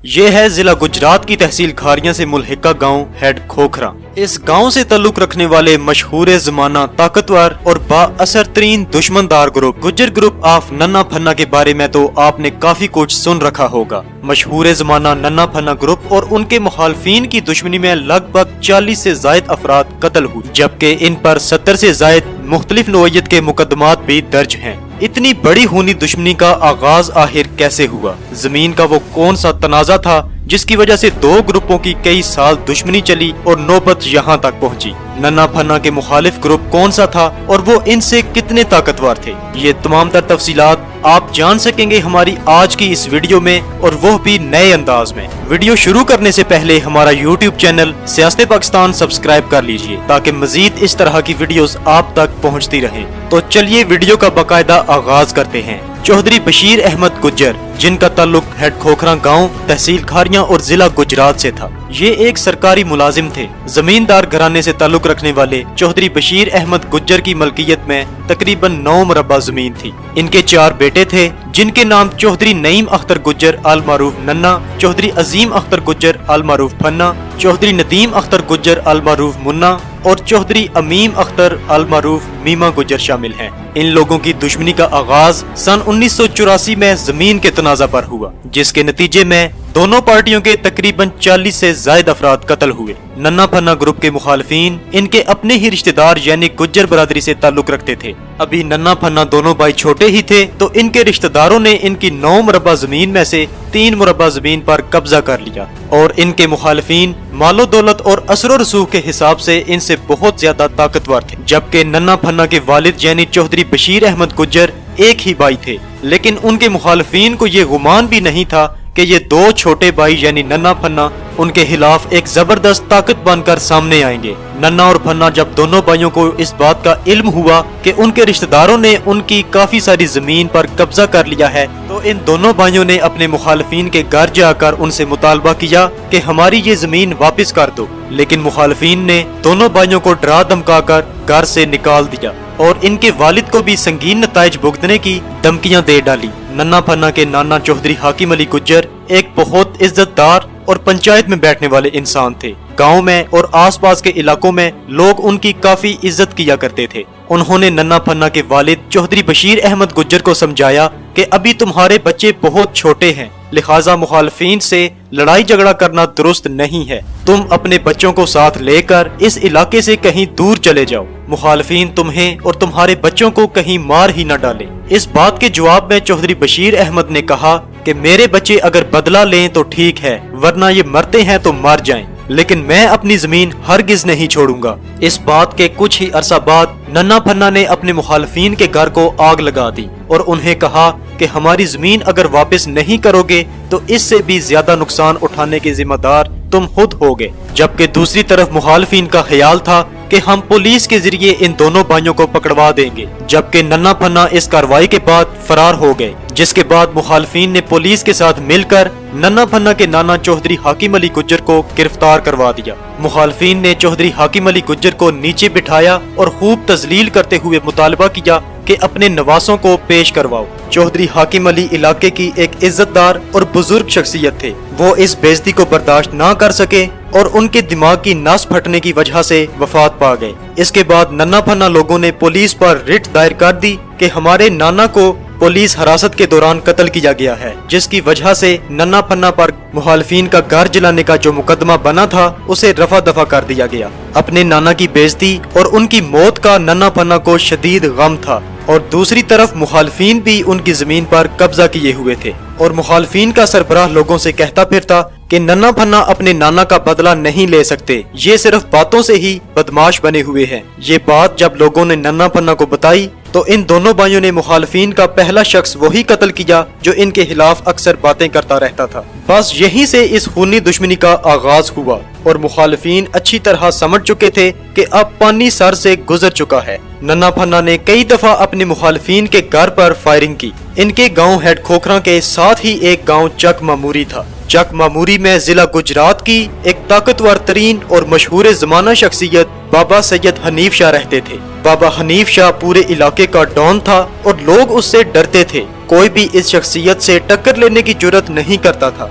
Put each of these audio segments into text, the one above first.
ये है जिला गुजरात की तहसील खारियां से मुल्हिका गांव हेड खोखरा। इस गांव से ताल्लुक रखने वाले मशहूर जमाना ताकतवर और बाअसर तरीन दुश्मनदार ग्रुप गुज्जर ग्रुप ऑफ नन्ना फन्ना के बारे में तो आपने काफी कुछ सुन रखा होगा। मशहूर जमाना नन्ना फन्ना ग्रुप और उनके मुखालफीन की दुश्मनी में लगभग 40 से जायद अफराद कत्ल हुए, जबकि इन पर 70 से जायद मुख्तलिफ नौइयत के मुकदमात भी दर्ज हैं। इतनी बड़ी खूनी दुश्मनी का आगाज आखिर कैसे हुआ? जमीन का वो कौन सा तनाजा था जिसकी वजह से दो ग्रुपों की कई साल दुश्मनी चली और नौबत यहाँ तक पहुँची? नन्ना फन्ना के मुखालिफ ग्रुप कौन सा था और वो इनसे कितने ताकतवर थे? ये तमाम तर तफसीलात आप जान सकेंगे हमारी आज की इस वीडियो में, और वो भी नए अंदाज में। वीडियो शुरू करने से पहले हमारा यूट्यूब चैनल सियासत पाकिस्तान सब्सक्राइब कर लीजिए ताकि मजीद इस तरह की वीडियोस आप तक पहुंचती रहें। तो चलिए वीडियो का बाकायदा आगाज करते हैं। चौधरी बशीर अहमद गुज्जर, जिनका ताल्लुक हेड खोखरा गांव, तहसील खारियां और जिला गुजरात से था, ये एक सरकारी मुलाजिम थे। जमींदार घराने से ताल्लुक रखने वाले चौधरी बशीर अहमद गुज्जर की मलकियत में तकरीबन 9 मुरब्बा जमीन थी। इनके 4 बेटे थे जिनके नाम चौधरी नईम अख्तर गुज्जर अल मारूफ नन्ना, चौधरी अजीम अख्तर गुज्जर अल मारूफ फन्ना, चौधरी नदीम अख्तर गुज्जर अल मारूफ मुन्ना और चौधरी अमीम अख्तर अल मारूफ मीमा गुज्जर शामिल हैं। इन लोगों की दुश्मनी का आगाज सन 1984 में जमीन के तनाजा पर हुआ, जिसके नतीजे में दोनों पार्टियों के तकरीबन 40 से जायद अफराद कत्ल हुए। नन्ना फन्ना ग्रुप के मुखालफीन इनके अपने ही रिश्तेदार यानी गुज्जर बरादरी से ताल्लुक रखते थे। अभी नन्ना फन्ना दोनों भाई छोटे ही थे तो इनके रिश्तेदारों ने इनकी 9 मुरब्बा जमीन में से 3 मुरब्बा जमीन पर कब्जा कर लिया, और इनके मुखालफीन मालो दौलत और असरो रसूख के हिसाब से इनसे बहुत ज्यादा ताकतवर थे। जबकि नन्ना फन्ना के वालिद यानी चौधरी बशीर अहमद गुज्जर एक ही भाई थे, लेकिन उनके मुखालफीन को ये गुमान भी नहीं था कि ये 2 छोटे भाई यानी नन्ना फन्ना उनके खिलाफ एक जबरदस्त ताकत बनकर सामने आएंगे। नन्ना और फन्ना जब दोनों भाइयों को इस बात का इल्म हुआ कि उनके रिश्तेदारों ने उनकी काफी सारी जमीन पर कब्जा कर लिया है, तो इन दोनों भाइयों ने अपने मुखालफीन के घर जाकर उनसे मुतालबा किया कि हमारी ये जमीन वापस कर दो। लेकिन मुखालफीन ने दोनों भाइयों को डरा धमका कर घर से निकाल दिया और इनके वालिद को भी संगीन नताइज भुगतने की धमकियां दे डाली। नन्ना फन्ना के नाना चौधरी हाकिम अली गुज्जर एक बहुत इज्जतदार और पंचायत में बैठने वाले इंसान थे। गांव में और आसपास के इलाकों में लोग उनकी काफी इज्जत किया करते थे। उन्होंने नन्ना फन्ना के वालिद चौधरी बशीर अहमद गुज्जर को समझाया कि अभी तुम्हारे बच्चे बहुत छोटे हैं, लिहाजा मुखालफीन से लड़ाई झगड़ा करना दुरुस्त नहीं है। तुम अपने बच्चों को साथ लेकर इस इलाके से कहीं दूर चले जाओ, मुखालफीन तुम्हें और तुम्हारे बच्चों को कहीं मार ही न डालें। इस बात के जवाब में चौधरी बशीर अहमद ने कहा कि मेरे बच्चे अगर बदला लें तो ठीक है, वरना ये मरते हैं तो मर जाएं, लेकिन मैं अपनी जमीन हरगिज नहीं छोड़ूंगा। इस बात के कुछ ही अरसा बाद नन्ना फन्ना ने अपने मुखालफीन के घर को आग लगा दी और उन्हें कहा कि हमारी जमीन अगर वापस नहीं करोगे तो इससे भी ज्यादा नुकसान उठाने के जिम्मेदार तुम खुद होगे। जबकि दूसरी तरफ मुखालफीन का ख्याल था कि हम पुलिस के जरिए इन दोनों भाइयों को पकड़वा देंगे। जबकि नन्ना फन्ना इस कार्रवाई के बाद फरार हो गए, जिसके बाद मुखालफीन ने पुलिस के साथ मिलकर नन्ना फन्ना के नाना चौधरी हाकिम अली गुज्जर को गिरफ्तार करवा दिया। मुखालफीन ने चौधरी हाकिम अली गुज्जर को नीचे बिठाया और खूब तजलील करते हुए मुतालबा किया कि अपने नवासों को पेश करवाओ। चौधरी हाकिम अली इलाके की एक इज्जतदार और बुजुर्ग शख्सियत थे। वो इस बेइज्जती को बर्दाश्त ना कर सके और उनके दिमाग की नस फटने की वजह से वफात पा गए। इसके बाद नन्ना फन्ना लोगों ने पुलिस पर रिट दायर कर दी कि हमारे नाना को पुलिस हिरासत के दौरान कत्ल किया गया है, जिसकी वजह से नन्ना फन्ना पर मुखालफीन का घर जलाने का जो मुकदमा बना था उसे रफा दफा कर दिया गया। अपने नाना की बेइज्जती और उनकी मौत का नन्ना फन्ना को शदीद गम था, और दूसरी तरफ मुखालफीन भी उनकी जमीन पर कब्जा किए हुए थे, और मुखालफीन का सरबराह लोगों से कहता फिरता कि नन्ना फन्ना अपने नाना का बदला नहीं ले सकते, ये सिर्फ बातों से ही बदमाश बने हुए हैं। ये बात जब लोगों ने नन्ना फन्ना को बताई तो इन दोनों भाइयों ने मुखालफीन का पहला शख्स वही कत्ल किया जो इनके खिलाफ अक्सर बातें करता रहता था। बस यहीं से इस खूनी दुश्मनी का आगाज हुआ और मुखालफीन अच्छी तरह समझ चुके थे कि अब पानी सर से गुजर चुका है। नन्ना फन्ना ने कई दफा अपने मुखालफीन के घर पर फायरिंग की। इनके गांव हेड खोखरा के साथ ही एक गांव चक मामूरी था। चक मामूरी में जिला गुजरात की एक ताकतवर तरीन और मशहूर जमाना शख्सियत बाबा सैयद हनीफ शाह रहते थे। बाबा हनीफ शाह पूरे इलाके का डॉन था और लोग उससे डरते थे। कोई भी इस शख्सियत से टक्कर लेने की जुर्रत नहीं करता था।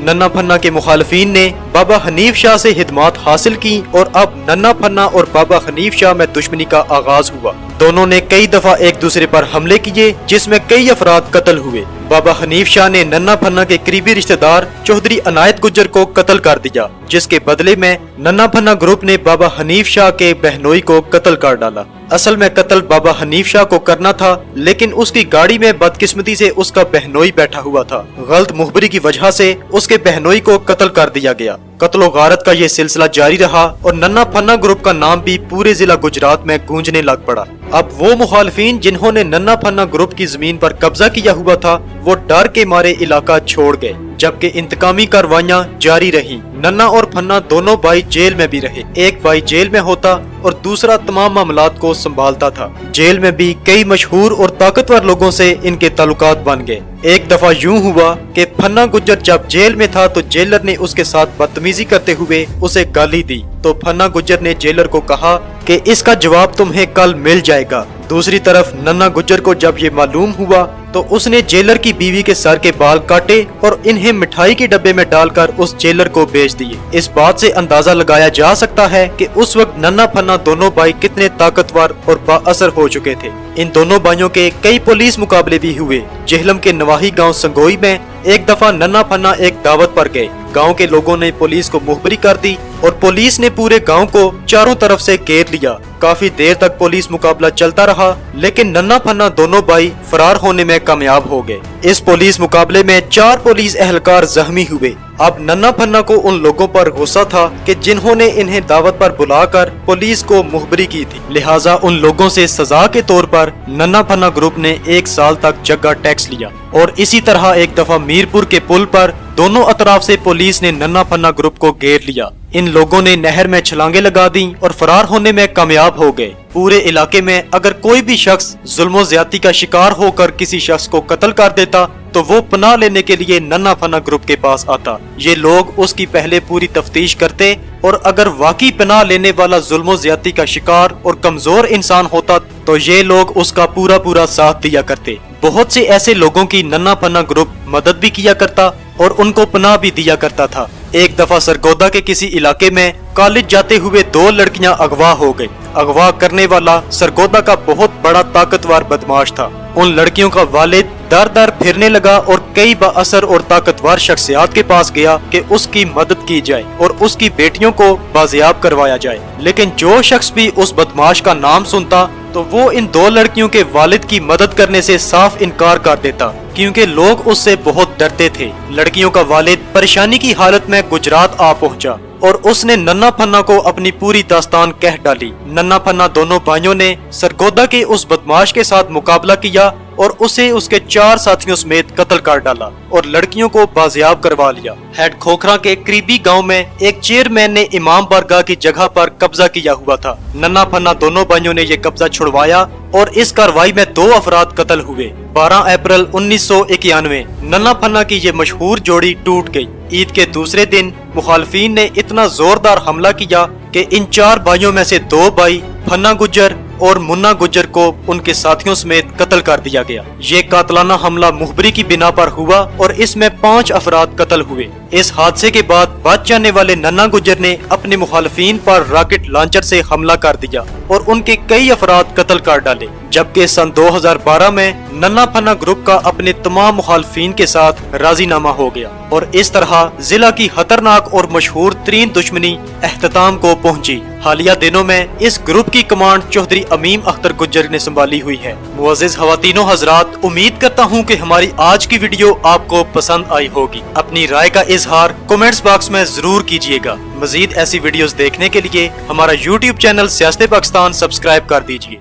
नन्ना फन्ना के मुखालफीन ने बाबा हनीफ शाह से हिदमात हासिल की और अब नन्ना फन्ना और बाबा हनीफ शाह में दुश्मनी का आगाज हुआ। दोनों ने कई दफा एक दूसरे पर हमले किए जिसमें कई अफराद कत्ल हुए। बाबा हनीफ शाह ने नन्ना फन्ना के करीबी रिश्तेदार चौधरी अनायत गुज्जर को कत्ल कर दिया, जिसके बदले में नन्ना फन्ना ग्रुप ने बाबा हनीफ शाह के बहनोई को कत्ल कर डाला। असल में कत्ल बाबा हनीफ शाह को करना था, लेकिन उसकी गाड़ी में बदकिस्मती से उसका बहनोई बैठा हुआ था। गलत मुखबरी की वजह से उसके बहनोई को कत्ल कर दिया गया। कत्ल गारत का ये सिलसिला जारी रहा और नन्ना फन्ना ग्रुप का नाम भी पूरे जिला गुजरात में गूंजने लग पड़ा। अब वो मुखालफीन जिन्होंने नन्ना फन्ना ग्रुप की जमीन पर कब्जा किया हुआ था, वो डर के मारे इलाका छोड़ गए, जबकि इंतकामी कार्रवाइयां जारी रही। नन्ना और फन्ना दोनों भाई जेल में भी रहे। एक भाई जेल में होता और दूसरा तमाम मामलात को संभालता था। जेल में भी कई मशहूर और ताकतवर लोगों से इनके ताल्लुकात बन गए। एक दफा यूं हुआ कि फन्ना गुज्जर जब जेल में था तो जेलर ने उसके साथ बदतमीजी करते हुए उसे गाली दी, तो फन्ना गुज्जर ने जेलर को कहा कि इसका जवाब तुम्हें कल मिल जाएगा। दूसरी तरफ नन्ना गुज्जर को जब ये मालूम हुआ तो उसने जेलर की बीवी के सर के बाल काटे और इन्हें मिठाई के डब्बे में डालकर उस जेलर को बेच दिए। इस बात से अंदाजा लगाया जा सकता है कि उस वक्त नन्ना फन्ना दोनों भाई कितने ताकतवर और बाअसर हो चुके थे। इन दोनों भाइयों के कई पुलिस मुकाबले भी हुए। जेहलम के नवाही गांव संगोई में एक दफा नन्ना फन्ना एक दावत पर गए। गांव के लोगों ने पुलिस को मुखबरी कर दी और पुलिस ने पूरे गांव को चारों तरफ से घेर लिया। काफी देर तक पुलिस मुकाबला चलता रहा, लेकिन नन्ना फन्ना दोनों भाई फरार होने में कामयाब हो गए। इस पुलिस मुकाबले में 4 पुलिस एहलकार जख्मी हुए। अब नन्ना फन्ना को उन लोगों पर गुस्सा था कि जिन्होंने इन्हें दावत पर बुलाकर पुलिस को मुखबरी की थी, लिहाजा उन लोगों से सजा के तौर पर नन्ना फन्ना ग्रुप ने 1 साल तक जग्गा टैक्स लिया। और इसी तरह एक दफा मीरपुर के पुल पर दोनों अतराफ से पुलिस ने नन्ना फन्ना ग्रुप को घेर लिया। इन लोगों ने नहर में छलांगे लगा दी और फरार होने में कामयाब हो गए। पूरे इलाके में अगर कोई भी शख्स जुल्म ज्यादती का शिकार होकर किसी शख्स को कत्ल कर देता तो वो पनाह लेने के लिए नन्ना फन्ना ग्रुप के पास आता। ये लोग उसकी पहले पूरी तफ्तीश करते और अगर वाकई पनाह लेने वाला जुल्म ज्यादती का शिकार और कमजोर इंसान होता तो ये लोग उसका पूरा पूरा साथ दिया करते। बहुत से ऐसे लोगों की नन्ना फन्ना ग्रुप मदद भी किया करता और उनको पनाह भी दिया करता था। एक दफा सरगोदा के किसी इलाके में कॉलेज जाते हुए 2 लड़कियां अगवा हो गई। अगवा करने वाला सरगोदा का बहुत बड़ा ताकतवर बदमाश था। उन लड़कियों का वालिद दर दर फिरने लगा और कई बाअसर और ताकतवर शख्सियात के पास गया कि उसकी मदद की जाए और उसकी बेटियों को बाजियाब करवाया जाए। लेकिन जो शख्स भी उस बदमाश का नाम सुनता तो वो इन 2 लड़कियों के वालिद की मदद करने से साफ इनकार कर देता, क्योंकि लोग उससे बहुत डरते थे। लड़कियों का वालिद परेशानी की हालत में गुजरात आ पहुंचा और उसने नन्ना फन्ना को अपनी पूरी दास्तान कह डाली। नन्ना फन्ना दोनों भाइयों ने सरगोदा के उस बदमाश के साथ मुकाबला किया और उसे उसके 4 साथियों समेत कत्ल कर डाला और लड़कियों को बाजियाब करवा लिया। हेड खोखरा के करीबी गांव में एक चेयरमैन ने इमाम बारगाह की जगह पर कब्जा किया हुआ था। नन्ना फन्ना दोनों भाइयों ने ये कब्जा छुड़वाया और इस कार्रवाई में 2 अफराद कत्ल हुए। 12 अप्रैल 1991 नन्ना फन्ना की ये मशहूर जोड़ी टूट गई। ईद के दूसरे दिन मुखालफीन ने इतना जोरदार हमला किया कि इन 4 भाइयों में से 2 भाई फन्ना गुज्जर और मुन्ना गुज्जर को उनके साथियों समेत कत्ल कर दिया गया। ये कातलाना हमला मुखबरी की बिना पर हुआ और इसमें 5 अफराद कत्ल हुए। इस हादसे के बाद बच जाने वाले नन्ना गुज्जर ने अपने मुखालफीन पर रॉकेट लॉन्चर से हमला कर दिया और उनके कई अफराद कत्ल कर डाले। जबकि सन 2012 में नन्ना फन्ना ग्रुप का अपने तमाम मुखालफीन के साथ राजीनामा हो गया और इस तरह जिला की खतरनाक और मशहूर तरीन दुश्मनी अख्ताम को पहुंची। हालिया दिनों में इस ग्रुप की कमांड चौधरी अमीम अख्तर गुज्जर ने संभाली हुई है। मुअज़्ज़िज़ ख़वातीनो हज़रात, उम्मीद करता हूँ कि हमारी आज की वीडियो आपको पसंद आई होगी। अपनी राय का इजहार कमेंट्स बॉक्स में जरूर कीजिएगा। मजीद ऐसी वीडियोस देखने के लिए हमारा YouTube चैनल सियासत पाकिस्तान सब्सक्राइब कर दीजिए।